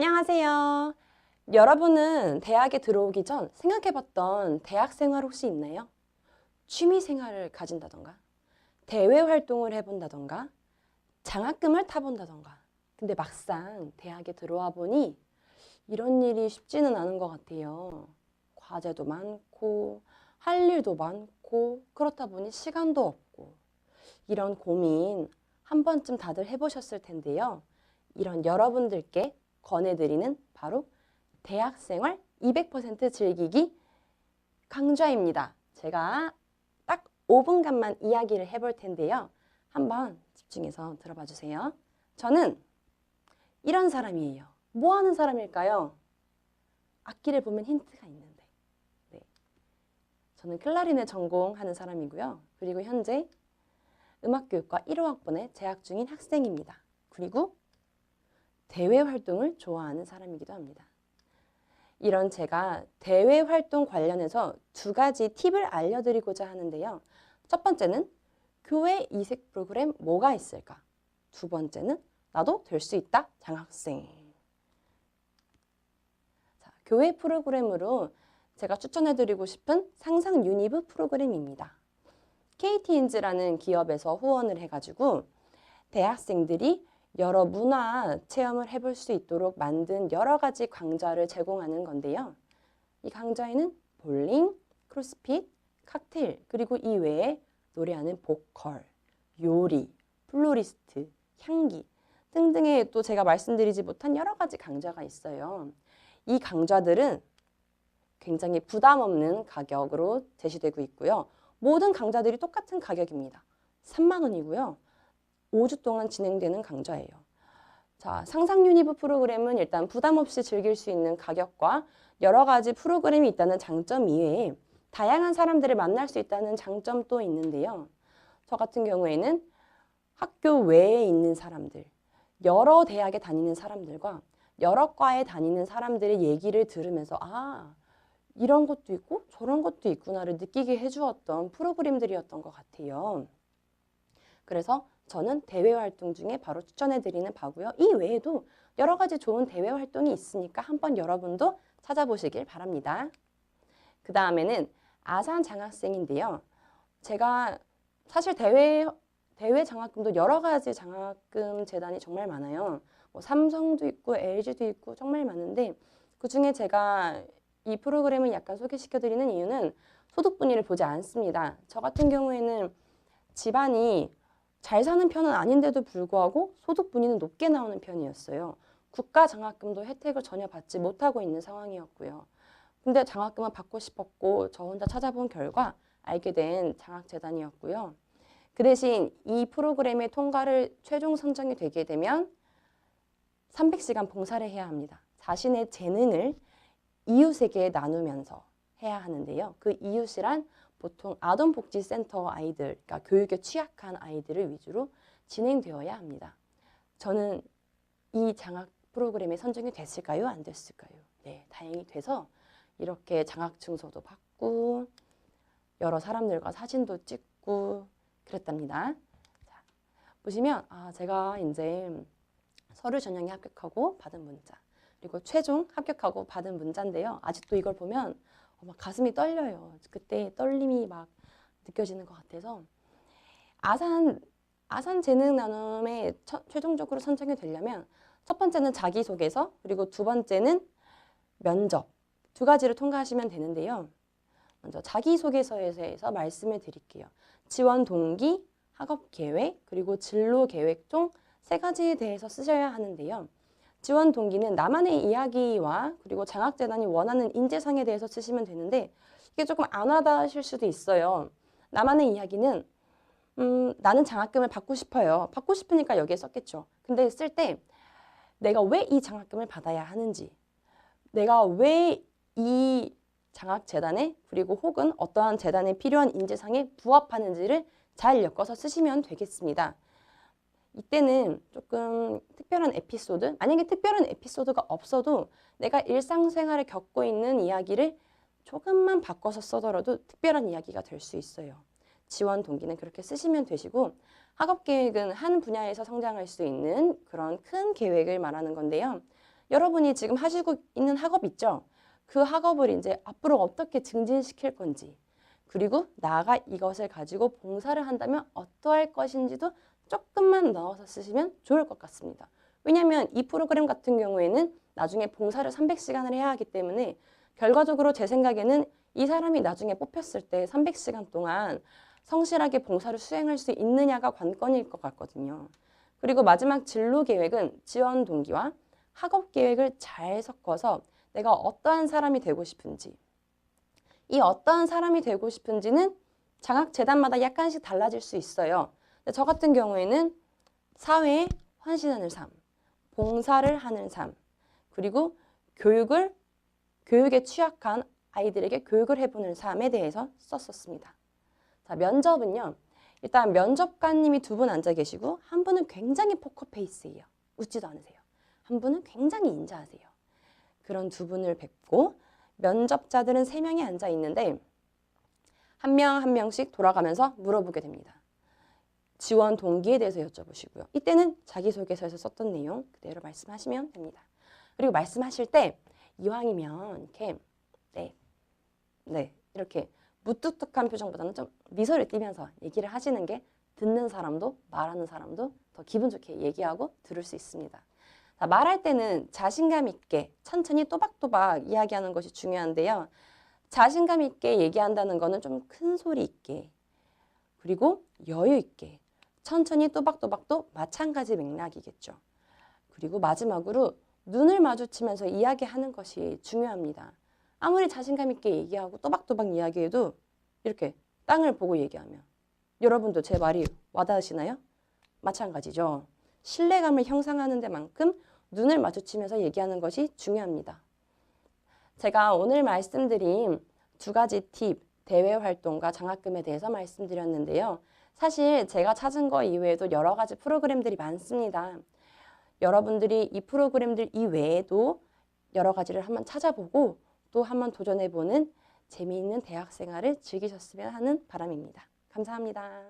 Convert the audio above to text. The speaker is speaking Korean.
안녕하세요. 여러분은 대학에 들어오기 전 생각해봤던 대학 생활 혹시 있나요? 취미 생활을 가진다던가, 대외 활동을 해본다던가, 장학금을 타본다던가. 근데 막상 대학에 들어와 보니 이런 일이 쉽지는 않은 것 같아요. 과제도 많고, 할 일도 많고, 그렇다 보니 시간도 없고. 이런 고민 한 번쯤 다들 해보셨을 텐데요. 이런 여러분들께 권해드리는 바로 대학생활 200% 즐기기 강좌입니다. 제가 딱 5분간만 이야기를 해볼 텐데요. 한번 집중해서 들어봐 주세요. 저는 이런 사람이에요. 뭐 하는 사람일까요? 악기를 보면 힌트가 있는데. 네. 저는 클라리넷 전공하는 사람이고요. 그리고 현재 음악교육과 1호학번에 재학 중인 학생입니다. 그리고 대외 활동을 좋아하는 사람이기도 합니다. 이런 제가 대외 활동 관련해서 두 가지 팁을 알려드리고자 하는데요. 첫 번째는 교회 이색 프로그램 뭐가 있을까? 두 번째는 나도 될 수 있다 장학생. 자, 교회 프로그램으로 제가 추천해드리고 싶은 상상 유니브 프로그램입니다. KT인즈라는 기업에서 후원을 해가지고 대학생들이 여러 문화 체험을 해볼 수 있도록 만든 여러 가지 강좌를 제공하는 건데요. 이 강좌에는 볼링, 크로스핏, 칵테일, 그리고 이외에 노래하는 보컬, 요리, 플로리스트, 향기 등등의 또 제가 말씀드리지 못한 여러 가지 강좌가 있어요. 이 강좌들은 굉장히 부담 없는 가격으로 제시되고 있고요. 모든 강좌들이 똑같은 가격입니다. 3만 원이고요. 5주 동안 진행되는 강좌예요. 자, 상상 유니브 프로그램은 일단 부담 없이 즐길 수 있는 가격과 여러 가지 프로그램이 있다는 장점 이외에 다양한 사람들을 만날 수 있다는 장점도 있는데요. 저 같은 경우에는 학교 외에 있는 사람들, 여러 대학에 다니는 사람들과 여러 과에 다니는 사람들의 얘기를 들으면서 이런 것도 있고 저런 것도 있구나를 느끼게 해주었던 프로그램들이었던 것 같아요. 그래서 저는 대외 활동 중에 바로 추천해드리는 바고요. 이 외에도 여러 가지 좋은 대외 활동이 있으니까 한번 여러분도 찾아보시길 바랍니다. 그 다음에는 아산 장학생인데요. 제가 사실 대외 장학금도 여러 가지 장학금 재단이 정말 많아요. 뭐 삼성도 있고 LG도 있고 정말 많은데 그중에 제가 이 프로그램을 약간 소개시켜드리는 이유는 소득 분위를 보지 않습니다. 저 같은 경우에는 집안이 잘 사는 편은 아닌데도 불구하고 소득 분위는 높게 나오는 편이었어요. 국가 장학금도 혜택을 전혀 받지 못하고 있는 상황이었고요. 근데 장학금은 받고 싶었고 저 혼자 찾아본 결과 알게 된 장학재단이었고요. 그 대신 이 프로그램의 통과를 최종 선정이 되게 되면 300시간 봉사를 해야 합니다. 자신의 재능을 이웃에게 나누면서 해야 하는데요. 그 이웃이란 보통 아동복지센터 아이들, 그러니까 교육에 취약한 아이들을 위주로 진행되어야 합니다. 저는 이 장학 프로그램에 선정이 됐을까요? 안 됐을까요? 네, 다행히 돼서 이렇게 장학증서도 받고 여러 사람들과 사진도 찍고 그랬답니다. 자, 보시면 제가 이제 서류 전형에 합격하고 받은 문자 그리고 최종 합격하고 받은 문자인데요. 아직도 이걸 보면 막 가슴이 떨려요. 그때 떨림이 막 느껴지는 것 같아서 아산 재능 나눔에 최종적으로 선정이 되려면 첫 번째는 자기소개서 그리고 두 번째는 면접 두 가지를 통과하시면 되는데요. 먼저 자기소개서에서 말씀을 드릴게요. 지원 동기, 학업 계획, 그리고 진로 계획 중 세 가지에 대해서 쓰셔야 하는데요. 지원 동기는 나만의 이야기와 그리고 장학재단이 원하는 인재상에 대해서 쓰시면 되는데 이게 조금 안 와닿으실 수도 있어요. 나만의 이야기는 나는 장학금을 받고 싶어요. 받고 싶으니까 여기에 썼겠죠. 근데 쓸 때 내가 왜 이 장학금을 받아야 하는지 내가 왜 이 장학재단에 그리고 혹은 어떠한 재단에 필요한 인재상에 부합하는지를 잘 엮어서 쓰시면 되겠습니다. 이때는 조금 특별한 에피소드, 만약에 특별한 에피소드가 없어도 내가 일상생활에 겪고 있는 이야기를 조금만 바꿔서 써더라도 특별한 이야기가 될 수 있어요. 지원 동기는 그렇게 쓰시면 되시고 학업 계획은 한 분야에서 성장할 수 있는 그런 큰 계획을 말하는 건데요. 여러분이 지금 하시고 있는 학업 있죠? 그 학업을 이제 앞으로 어떻게 증진시킬 건지, 그리고 나아가 이것을 가지고 봉사를 한다면 어떠할 것인지도 조금만 넣어서 쓰시면 좋을 것 같습니다. 왜냐하면 이 프로그램 같은 경우에는 나중에 봉사를 300시간을 해야 하기 때문에 결과적으로 제 생각에는 이 사람이 나중에 뽑혔을 때 300시간 동안 성실하게 봉사를 수행할 수 있느냐가 관건일 것 같거든요. 그리고 마지막 진로 계획은 지원 동기와 학업 계획을 잘 섞어서 내가 어떠한 사람이 되고 싶은지, 이 어떠한 사람이 되고 싶은지는 장학재단마다 약간씩 달라질 수 있어요. 근데 저 같은 경우에는 사회에 헌신하는 삶, 봉사를 하는 삶, 그리고 교육에 취약한 아이들에게 교육을 해보는 삶에 대해서 썼었습니다. 자, 면접은요. 일단 면접관님이 두 분 앉아 계시고 한 분은 굉장히 포커페이스예요. 웃지도 않으세요. 한 분은 굉장히 인자하세요. 그런 두 분을 뵙고 면접자들은 3명이 앉아 있는데 한 명 한 명씩 돌아가면서 물어보게 됩니다. 지원 동기에 대해서 여쭤보시고요. 이때는 자기소개서에서 썼던 내용 그대로 말씀하시면 됩니다. 그리고 말씀하실 때 이왕이면 이렇게 네 이렇게 무뚝뚝한 표정보다는 좀 미소를 띠면서 얘기를 하시는 게 듣는 사람도 말하는 사람도 더 기분 좋게 얘기하고 들을 수 있습니다. 자, 말할 때는 자신감 있게 천천히 또박또박 이야기하는 것이 중요한데요. 자신감 있게 얘기한다는 거는 좀 큰 소리 있게 그리고 여유 있게 천천히 또박또박도 마찬가지 맥락이겠죠. 그리고 마지막으로 눈을 마주치면서 이야기하는 것이 중요합니다. 아무리 자신감 있게 얘기하고 또박또박 이야기해도 이렇게 땅을 보고 얘기하면 여러분도 제 말이 와닿으시나요? 마찬가지죠. 신뢰감을 형성하는 데만큼 눈을 마주치면서 얘기하는 것이 중요합니다. 제가 오늘 말씀드린 2가지 팁, 대외 활동과 장학금에 대해서 말씀드렸는데요. 사실 제가 찾은 거 이외에도 여러 가지 프로그램들이 많습니다. 여러분들이 이 프로그램들 이외에도 여러 가지를 한번 찾아보고 또 한번 도전해보는 재미있는 대학 생활을 즐기셨으면 하는 바람입니다. 감사합니다.